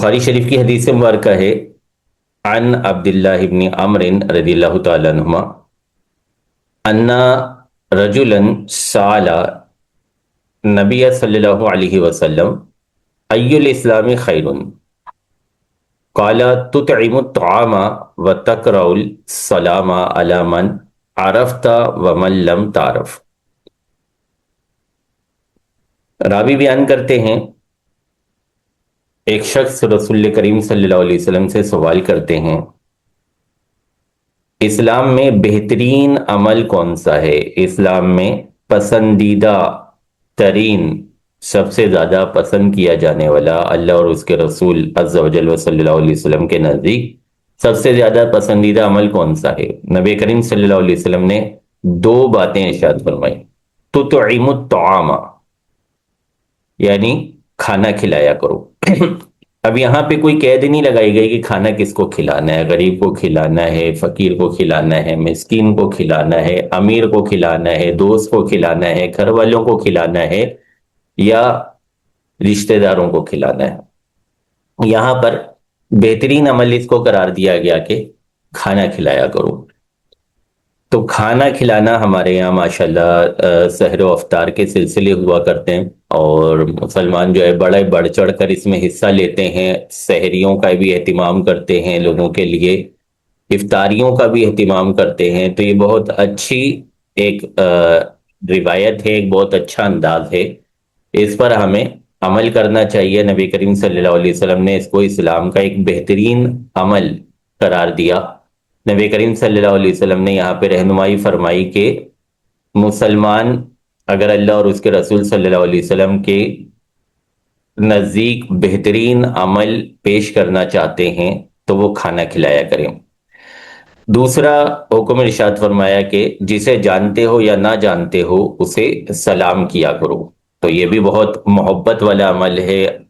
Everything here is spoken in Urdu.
بخاری شریف کی حدیث مبارکہ ہے عن عبداللہ ابن عمر رضی اللہ تعالیٰ عنہما ان رجلا سأل نبی صلی اللہ علیہ وسلم ای الاسلام خیر قال تطعم الطعام وتقرأ السلام على من عرفت ومن لم تعرف۔ راوی بیان کرتے ہیں ایک شخص رسول کریم صلی اللہ علیہ وسلم سے سوال کرتے ہیں اسلام میں بہترین عمل کون سا ہے، اسلام میں پسندیدہ ترین سب سے زیادہ پسند کیا جانے والا اللہ اور اس کے رسول عز و جل و صلی اللہ علیہ وسلم کے نزدیک سب سے زیادہ پسندیدہ عمل کون سا ہے؟ نبی کریم صلی اللہ علیہ وسلم نے دو باتیں ارشاد فرمائی۔ تطعم الطعام یعنی کھانا کھلایا کرو۔ اب یہاں پہ کوئی قید نہیں لگائی گئی کہ کھانا کس کو کھلانا ہے، غریب کو کھلانا ہے، فقیر کو کھلانا ہے، مسکین کو کھلانا ہے، امیر کو کھلانا ہے، دوست کو کھلانا ہے، گھر والوں کو کھلانا ہے یا رشتہ داروں کو کھلانا ہے۔ یہاں پر بہترین عمل اس کو قرار دیا گیا کہ کھانا کھلایا کرو۔ تو کھانا کھلانا ہمارے یہاں ماشاءاللہ سحر و افطار کے سلسلے ہوا کرتے ہیں، اور مسلمان جو ہے بڑے بڑھ چڑھ کر اس میں حصہ لیتے ہیں، سحریوں کا بھی اہتمام کرتے ہیں، لوگوں کے لیے افطاریوں کا بھی اہتمام کرتے ہیں۔ تو یہ بہت اچھی ایک روایت ہے، ایک بہت اچھا انداز ہے، اس پر ہمیں عمل کرنا چاہیے۔ نبی کریم صلی اللہ علیہ وسلم نے اس کو اسلام کا ایک بہترین عمل قرار دیا۔ نبی کریم صلی اللہ علیہ وسلم نے یہاں پہ رہنمائی فرمائی کہ مسلمان اگر اللہ اور اس کے رسول صلی اللہ علیہ وسلم کے نزدیک بہترین عمل پیش کرنا چاہتے ہیں تو وہ کھانا کھلایا کریں۔ دوسرا حکم ارشاد فرمایا کہ جسے جانتے ہو یا نہ جانتے ہو اسے سلام کیا کرو۔ تو یہ بھی بہت محبت والا عمل ہے،